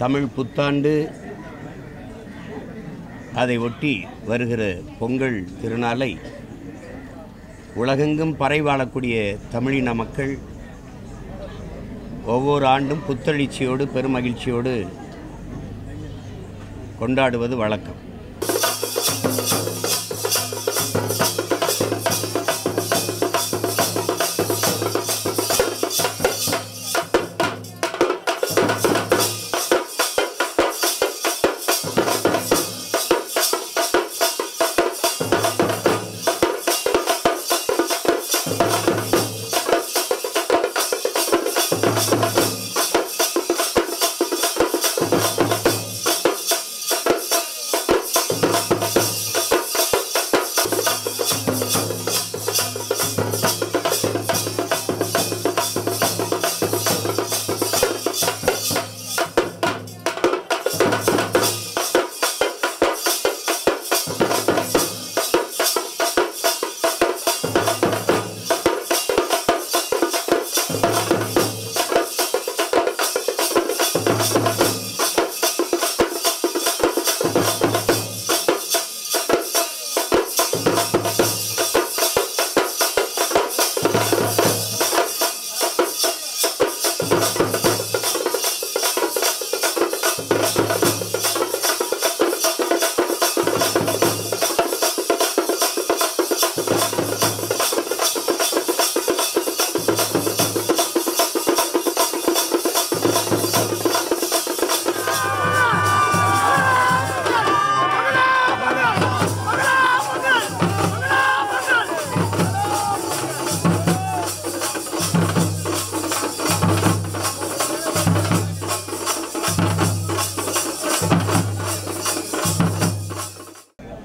தமிழ் புத்தாண்டு அதை ஒட்டி வருகிற பொங்கல் திருநாளை உலகெங்கும் பறை வாழக்கூடிய தமிழின மக்கள் ஒவ்வொரு ஆண்டும் புத்தெழுச்சியோடு பெருமகிழ்ச்சியோடு கொண்டாடுவது வழக்கம்.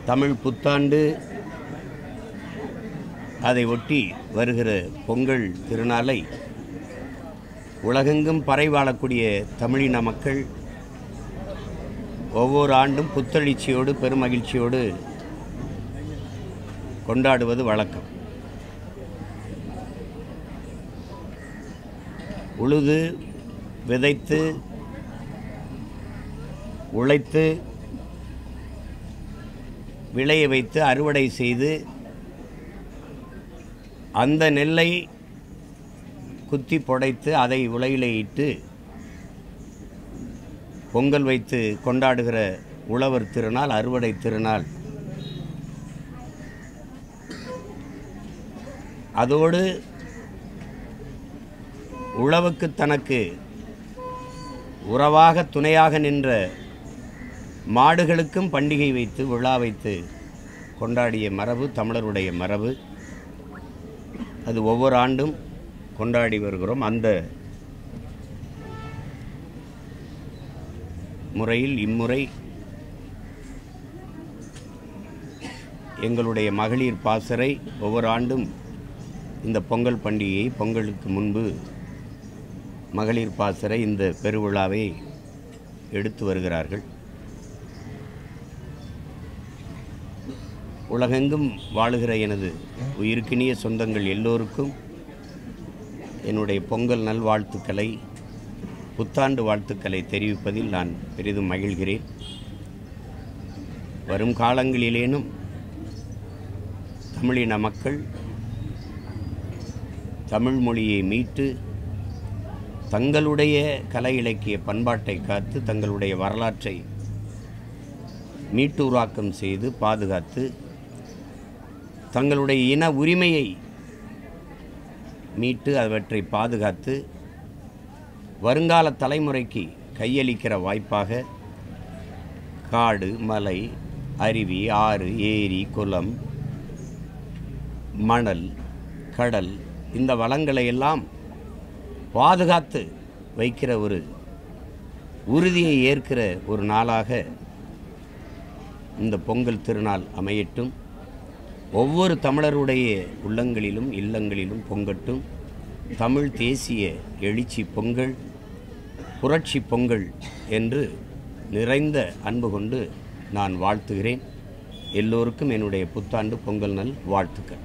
தமிழ் புத்தாண்டு அதை ஒட்டி வருகிற பொங்கல் திருநாளை உலகெங்கும் பறை வாழக்கூடிய தமிழின மக்கள் ஒவ்வொரு ஆண்டும் புத்தெழுச்சியோடு பெருமகிழ்ச்சியோடு கொண்டாடுவது வழக்கம். உழுது விதைத்து உழைத்து விளைய வைத்து அறுவடை செய்து அந்த நெல்லை குத்தி புடைத்து அதை உலையிலே இட்டு பொங்கல் வைத்து கொண்டாடுகிற உழவர் திருநாள் அறுவடை திருநாள். அதோடு உழவுக்கு தனக்கு உறவாக துணையாக நின்ற மாடுகளுக்கும் பண்டிகை வைத்து விழா வைத்து கொண்டாடிய மரபு தமிழருடைய மரபு. அது ஒவ்வொரு ஆண்டும் கொண்டாடி வருகிறோம். அந்த முறையில் இம்முறை எங்களுடைய மகளிர் பாசறை ஒவ்வொரு ஆண்டும் இந்த பொங்கல் பண்டிகையை பொங்கலுக்கு முன்பு மகளிர் பாசறை இந்த பெருவிழாவை எடுத்து வருகிறார்கள். உலகெங்கும் வாழுகிற எனது உயிருக்கினிய சொந்தங்கள் எல்லோருக்கும் என்னுடைய பொங்கல் நல்வாழ்த்துக்களை புத்தாண்டு வாழ்த்துக்களை தெரிவிப்பதில் நான் பெரிதும் மகிழ்கிறேன். வரும் காலங்களிலேனும் தமிழின மக்கள் தமிழ் மொழியை மீட்டு தங்களுடைய கலை இலக்கிய பண்பாட்டை காத்து தங்களுடைய வரலாற்றை மீட்டுருவாக்கம் செய்து பாதுகாத்து தங்களுடைய இன உரிமையை மீட்டு அவற்றை பாதுகாத்து வருங்கால தலைமுறைக்கு கையளிக்கிற வாய்ப்பாக காடு மலை அருவி ஆறு ஏரி குளம் மணல் கடல் இந்த வளங்களை எல்லாம் பாதுகாத்து வைக்கிற ஒரு உறுதியை ஏற்கிற ஒரு நாளாக இந்த பொங்கல் திருநாள் அமையட்டும். ஒவ்வொரு தமிழருடைய உள்ளங்களிலும் இல்லங்களிலும் பொங்கட்டும். தமிழ் தேசிய எழுச்சி பொங்கல் புரட்சி பொங்கல் என்று நிறைந்த அன்பு கொண்டு நான் வாழ்த்துகிறேன். எல்லோருக்கும் என்னுடைய புத்தாண்டு பொங்கல் நல் வாழ்த்துக்கள்.